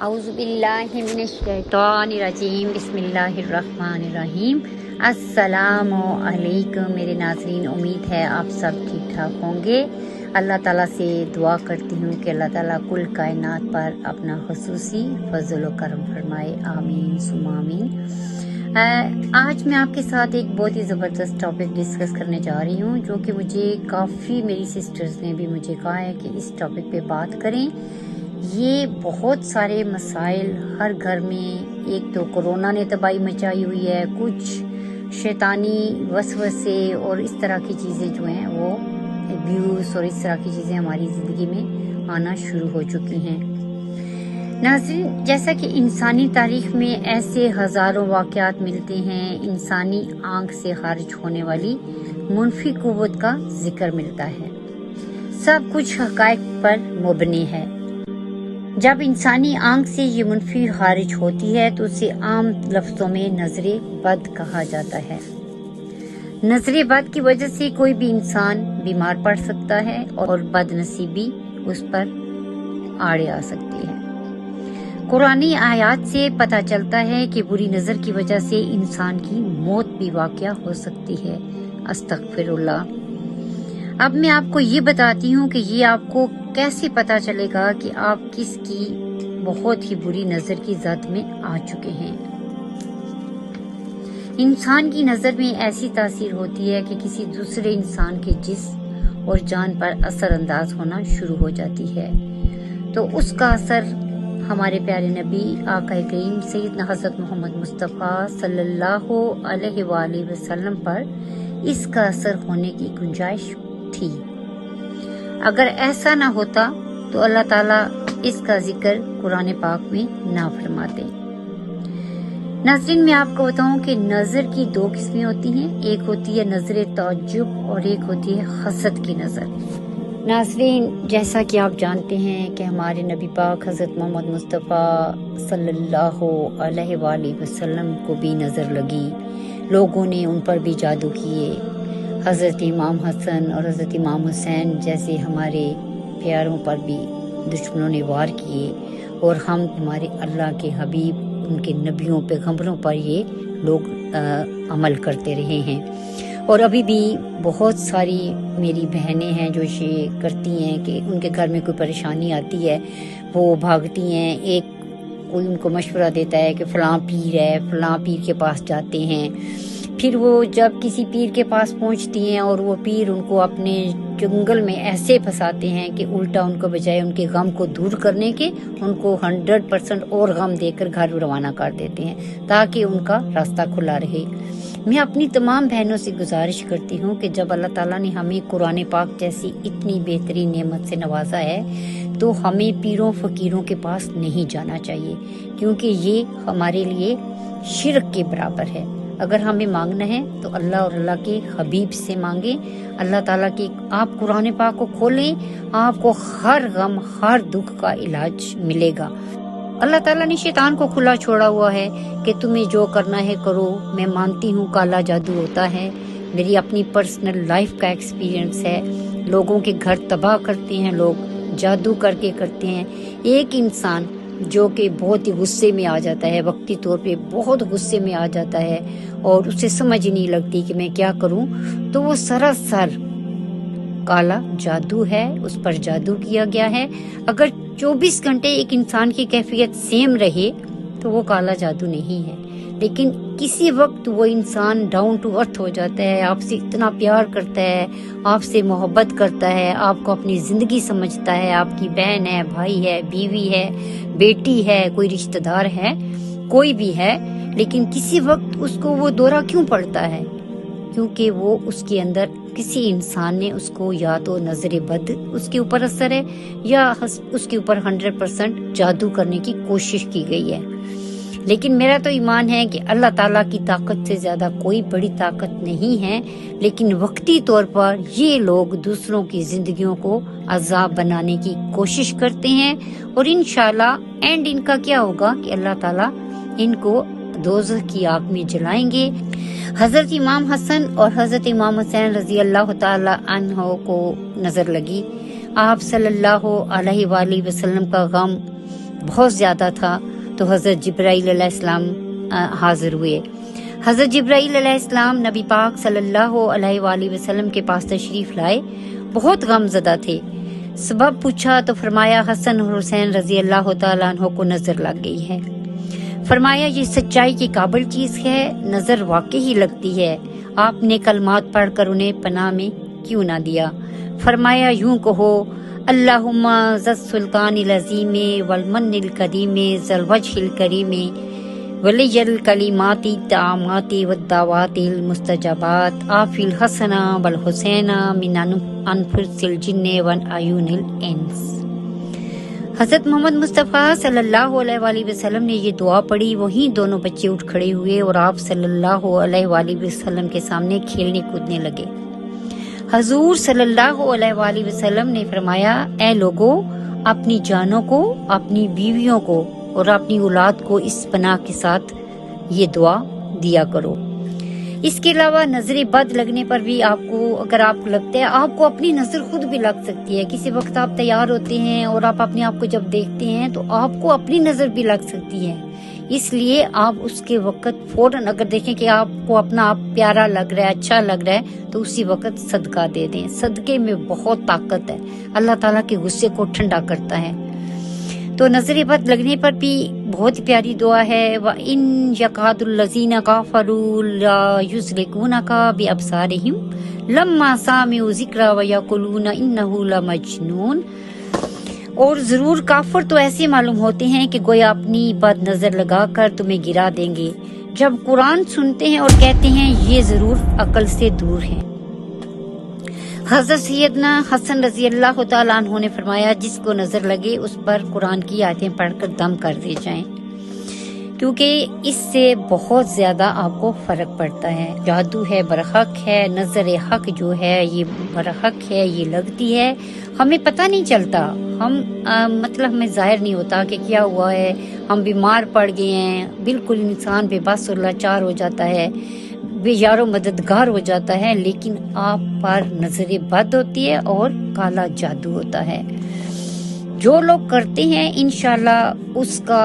اعوذ باللہ من الشیطان الرجیم بسم اللہ الرحمن الرحیم۔ السلام علیکم میرے ناظرین، امید ہے آپ سب ٹھیک ٹھاک ہوں گے۔ اللہ تعالیٰ سے دعا کرتی ہوں کہ اللہ تعالیٰ کل کائنات پر اپنا خصوصی فضل و کرم فرمائے، آمین ثم آمین۔ آج میں آپ کے ساتھ ایک بہت ہی زبردست ٹاپک ڈسکس کرنے جا رہی ہوں، جو کہ مجھے کافی میری سسٹرز نے بھی مجھے کہا ہے کہ اس ٹاپک پہ بات کریں۔ یہ بہت سارے مسائل ہر گھر میں، ایک تو کورونا نے تباہی مچائی ہوئی ہے، کچھ شیطانی وسوسے اور اس طرح کی چیزیں جو ہیں وہ ابیوز اور اس طرح کی چیزیں ہماری زندگی میں آنا شروع ہو چکی ہیں۔ ناظرین، جیسا کہ انسانی تاریخ میں ایسے ہزاروں واقعات ملتے ہیں، انسانی آنکھ سے خارج ہونے والی منفی قوت کا ذکر ملتا ہے۔ سب کچھ حقائق پر مبنی ہے۔ جب انسانی آنکھ سے یہ منفی خارج ہوتی ہے تو اسے عام لفظوں میں نظر بد کہا جاتا ہے۔ نظر بد کی وجہ سے کوئی بھی انسان بیمار پڑ سکتا ہے اور بد نصیبی اس پر آڑے آ سکتی ہے۔ قرآنی آیات سے پتہ چلتا ہے کہ بری نظر کی وجہ سے انسان کی موت بھی واقع ہو سکتی ہے۔ استغفر اللہ۔ اب میں آپ کو یہ بتاتی ہوں کہ یہ آپ کو کیسے پتا چلے گا کہ آپ کس کی بہت ہی بری نظر کی زد میں آ چکے ہیں۔ انسان کی نظر میں ایسی تاثیر ہوتی ہے کہ کسی دوسرے انسان کے جسم اور جان پر اثر انداز ہونا شروع ہو جاتی ہے، تو اس کا اثر ہمارے پیارے نبی آقا کریم سیدنا حضرت محمد مصطفیٰ صلی اللہ علیہ وآلہ وسلم پر اس کا اثر ہونے کی گنجائش تھی۔ اگر ایسا نہ ہوتا تو اللہ تعالیٰ اس کا ذکر قرآن پاک میں نہ فرماتے۔ ناظرین، میں آپ کو بتاؤں کہ نظر کی دو قسمیں ہوتی ہیں، ایک ہوتی ہے نظر تعجب اور ایک ہوتی ہے حسد کی نظر۔ ناظرین، جیسا کہ آپ جانتے ہیں کہ ہمارے نبی پاک حضرت محمد مصطفیٰ صلی اللہ علیہ وآلہ وسلم کو بھی نظر لگی، لوگوں نے ان پر بھی جادو کیے۔ حضرت امام حسن اور حضرت امام حسین جیسے ہمارے پیاروں پر بھی دشمنوں نے وار کیے، اور ہم ہمارے اللہ کے حبیب، ان کے نبیوں پیغمبروں پر یہ لوگ عمل کرتے رہے ہیں۔ اور ابھی بھی بہت ساری میری بہنیں ہیں جو یہ کرتی ہیں کہ ان کے گھر میں کوئی پریشانی آتی ہے، وہ بھاگتی ہیں، ایک ان کو مشورہ دیتا ہے کہ فلاں پیر ہے، فلاں پیر کے پاس جاتے ہیں۔ پھر وہ جب کسی پیر کے پاس پہنچتی ہیں اور وہ پیر ان کو اپنے جنگل میں ایسے پھنساتے ہیں کہ الٹا ان کو بجائے ان کے غم کو دور کرنے کے ان کو 100% اور غم دے کر گھر روانہ کر دیتے ہیں تاکہ ان کا راستہ کھلا رہے۔ میں اپنی تمام بہنوں سے گزارش کرتی ہوں کہ جب اللہ تعالیٰ نے ہمیں قرآن پاک جیسی اتنی بہترین نعمت سے نوازا ہے تو ہمیں پیروں فقیروں کے پاس نہیں جانا چاہیے، کیونکہ یہ ہمارے لیے شرک کے برابر ہے۔ اگر ہمیں مانگنا ہے تو اللہ اور اللہ کے حبیب سے مانگیں۔ اللہ تعالیٰ کی آپ قرآن پاک کو کھولیں، آپ کو ہر غم ہر دکھ کا علاج ملے گا۔ اللہ تعالیٰ نے شیطان کو کھلا چھوڑا ہوا ہے کہ تمہیں جو کرنا ہے کرو۔ میں مانتی ہوں کالا جادو ہوتا ہے، میری اپنی پرسنل لائف کا ایکسپیرینس ہے۔ لوگوں کے گھر تباہ کرتے ہیں لوگ، جادو کر کے کرتے ہیں۔ ایک انسان جو کہ بہت ہی غصے میں آ جاتا ہے، وقتی طور پہ بہت غصے میں آ جاتا ہے اور اسے سمجھ ہی نہیں لگتی کہ میں کیا کروں، تو وہ سراسر کالا جادو ہے، اس پر جادو کیا گیا ہے۔ اگر 24 گھنٹے ایک انسان کی کیفیت سیم رہے تو وہ کالا جادو نہیں ہے، لیکن کسی وقت وہ انسان ڈاؤن ٹو ارتھ ہو جاتا ہے، آپ سے اتنا پیار کرتا ہے، آپ سے محبت کرتا ہے، آپ کو اپنی زندگی سمجھتا ہے، آپ کی بہن ہے، بھائی ہے، بیوی ہے، بیٹی ہے، کوئی رشتہ دار ہے، کوئی بھی ہے، لیکن کسی وقت اس کو وہ دورہ کیوں پڑتا ہے؟ کیونکہ وہ اس کے اندر کسی انسان نے اس کو یا تو نظر بد اس کے اوپر اثر ہے یا اس کے اوپر 100% جادو کرنے کی کوشش کی گئی ہے۔ لیکن میرا تو ایمان ہے کہ اللہ تعالیٰ کی طاقت سے زیادہ کوئی بڑی طاقت نہیں ہے، لیکن وقتی طور پر یہ لوگ دوسروں کی زندگیوں کو عذاب بنانے کی کوشش کرتے ہیں، اور انشاءاللہ اینڈ ان کا کیا ہوگا کہ اللہ تعالیٰ ان کو دوزخ کی آگ میں جلائیں گے۔ حضرت امام حسن اور حضرت امام حسین رضی اللہ تعالی عنہ کو نظر لگی۔ آپ صلی اللہ علیہ وآلہ وسلم کا غم بہت زیادہ تھا تو حضرت جبرائیل علیہ السلام حاضر ہوئے. حضرت جبرائیل علیہ السلام نبی پاک صلی اللہ علیہ وآلہ وسلم کے پاس تشریف لائے. بہت غم زدہ تھے. سبب پوچھا تو فرمایا حسن اور حسین رضی اللہ تعالیٰ عنہ کو نظر لگ گئی ہے. فرمایا یہ سچائی کی قابل چیز ہے، نظر واقعی لگتی ہے، آپ نے کلمات پڑھ کر انہیں پناہ میں کیوں نہ دیا؟ فرمایا یوں کہو اللہم ذا السلطان العظیم والمن القدیم ذا الوجہ الکریم ولی الکلمات التامات والدعوات المستجابات آفی الحسن والحسین من انفس الجن وعیون الانس. حضرت محمد مصطفیٰ صلی اللہ علیہ وآلہ وسلم نے یہ دعا پڑھی. وہیں دونوں بچے اٹھ کھڑے ہوئے اور آپ صلی اللہ علیہ وآلہ وسلم کے سامنے کھیلنے کودنے لگے. حضور صلی اللہ علیہ وآلہ وسلم نے فرمایا اے لوگو، اپنی جانوں کو، اپنی بیویوں کو اور اپنی اولاد کو اس پناہ کے ساتھ یہ دعا دیا کرو. اس کے علاوہ نظر بد لگنے پر بھی آپ کو، اگر آپ کو لگتا ہے، آپ کو اپنی نظر خود بھی لگ سکتی ہے. کسی وقت آپ تیار ہوتے ہیں اور آپ اپنے آپ کو جب دیکھتے ہیں تو آپ کو اپنی نظر بھی لگ سکتی ہے. اس لیے آپ اس کے وقت فوراً اگر دیکھیں کہ آپ کو اپنا آپ پیارا لگ رہا ہے، اچھا لگ رہا ہے، تو اسی وقت صدقہ دے دیں. صدقے میں بہت طاقت ہے، اللہ تعالیٰ کے غصے کو ٹھنڈا کرتا ہے. تو نظر بد لگنے پر بھی بہت پیاری دعا ہے. وَإِن يَكَادُ الَّذِينَ كَفَرُوا لَيُزْلِقُونَكَ بِأَبْصَارِهِمْ لَمَّا سَمِعُوا الذِّكْرَ وَيَقُولُونَ إِنَّهُ لَمَجْنُونٌ. اور ضرور کافر تو ایسے معلوم ہوتے ہیں کہ گویا اپنی بد نظر لگا کر تمہیں گرا دیں گے جب قرآن سنتے ہیں اور کہتے ہیں یہ ضرور عقل سے دور ہیں. حضرت سیدنا حسن رضی اللہ تعالیٰ عنہ نے فرمایا جس کو نظر لگے اس پر قرآن کی آیتیں پڑھ کر دم کر دی جائیں، کیونکہ اس سے بہت زیادہ آپ کو فرق پڑتا ہے. جادو ہے، برحق ہے، نظر حق جو ہے یہ برحق ہے، یہ لگتی ہے، ہمیں پتہ نہیں چلتا، مطلب ہمیں ظاہر نہیں ہوتا کہ کیا ہوا ہے. ہم بیمار پڑ گئے ہیں، بالکل انسان بے بس اور لاچار ہو جاتا ہے، بے یار و مددگار ہو جاتا ہے، لیکن آپ پر نظر بد ہوتی ہے اور کالا جادو ہوتا ہے. جو لوگ کرتے ہیں انشاءاللہ اس کا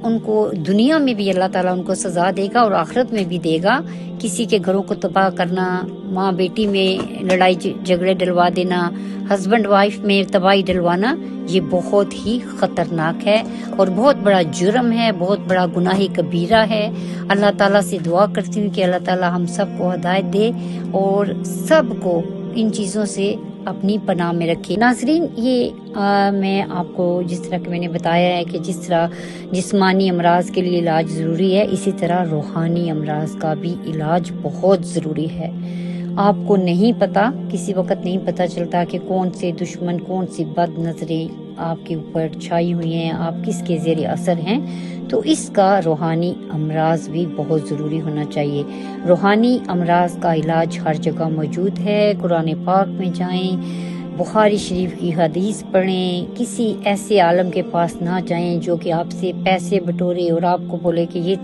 ان کو دنیا میں بھی اللہ تعالیٰ ان کو سزا دے گا اور آخرت میں بھی دے گا. کسی کے گھروں کو تباہ کرنا، ماں بیٹی میں لڑائی جھگڑے ڈلوا دینا، ہسبینڈ وائف میں تباہی ڈلوانا، یہ بہت ہی خطرناک ہے اور بہت بڑا جرم ہے، بہت بڑا گناہ کبیرہ ہے. اللہ تعالیٰ سے دعا کرتی ہوں کہ اللہ تعالیٰ ہم سب کو ہدایت دے اور سب کو ان چیزوں سے اپنی پناہ میں رکھے. ناظرین، یہ میں آپ کو جس طرح کہ میں نے بتایا ہے کہ جس طرح جسمانی امراض کے لیے علاج ضروری ہے، اسی طرح روحانی امراض کا بھی علاج بہت ضروری ہے. آپ کو نہیں پتا، کسی وقت نہیں پتا چلتا کہ کون سے دشمن، کون سی بد نظریں آپ کے اوپر چھائی ہوئی ہیں، آپ کس کے زیر اثر ہیں. تو اس کا روحانی امراض بھی بہت ضروری ہونا چاہیے. روحانی امراض کا علاج ہر جگہ موجود ہے. قرآن پاک میں جائیں، بخاری شریف کی حدیث پڑھیں، کسی ایسے عالم کے پاس نہ جائیں جو کہ آپ سے پیسے بٹورے اور آپ کو بولے کہ یہ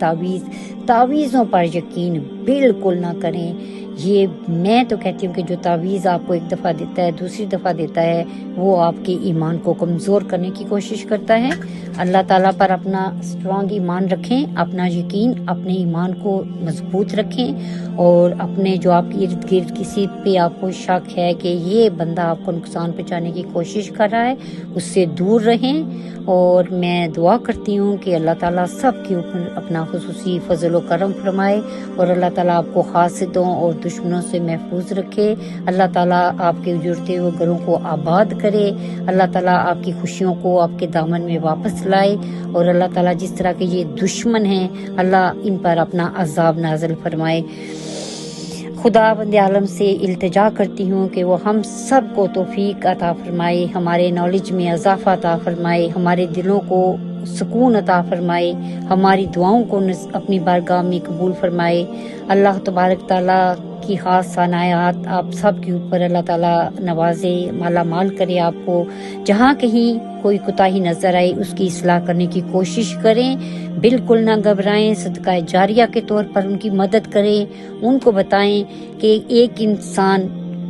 تعویذوں پر یقین بالکل نہ کریں. یہ میں تو کہتی ہوں کہ جو تعویذ آپ کو ایک دفعہ دیتا ہے، دوسری دفعہ دیتا ہے، وہ آپ کے ایمان کو کمزور کرنے کی کوشش کرتا ہے. اللہ تعالیٰ پر اپنا اسٹرانگ ایمان رکھیں، اپنا یقین، اپنے ایمان کو مضبوط رکھیں اور اپنے جو آپ کے ارد گرد کسی پہ آپ کو شک ہے کہ یہ بندہ آپ کو نقصان پہنچانے کی کوشش کر رہا ہے، اس سے دور رہیں. اور میں دعا کرتی ہوں کہ اللہ تعالیٰ سب کے اوپر اپنا خصوصی فضل و کرم فرمائے اور اللہ تعالیٰ آپ کو حاسدوں اور دشمنوں سے محفوظ رکھے. اللہ تعالیٰ آپ کے اجڑتے ہوئے گھروں کو آباد کرے. اللہ تعالیٰ آپ کی خوشیوں کو آپ کے دامن میں واپس لائے اور اللہ تعالیٰ جس طرح کے یہ دشمن ہیں، اللہ ان پر اپنا عذاب نازل فرمائے. خدا بند عالم سے التجا کرتی ہوں کہ وہ ہم سب کو توفیق عطا فرمائے، ہمارے نالج میں اضافہ عطا فرمائے، ہمارے دلوں کو سکون عطا فرمائے، ہماری دعاؤں کو اپنی بارگاہ میں قبول فرمائے. اللہ تبارک تعالیٰ کی خاص عنایات آپ سب کے اوپر اللہ تعالیٰ نوازے، مالا مال کرے آپ کو. جہاں کہیں کوئی کوتاہی نظر آئے اس کی اصلاح کرنے کی کوشش کریں، بالکل نہ گھبرائیں. صدقہ جاریہ کے طور پر ان کی مدد کریں، ان کو بتائیں کہ ایک انسان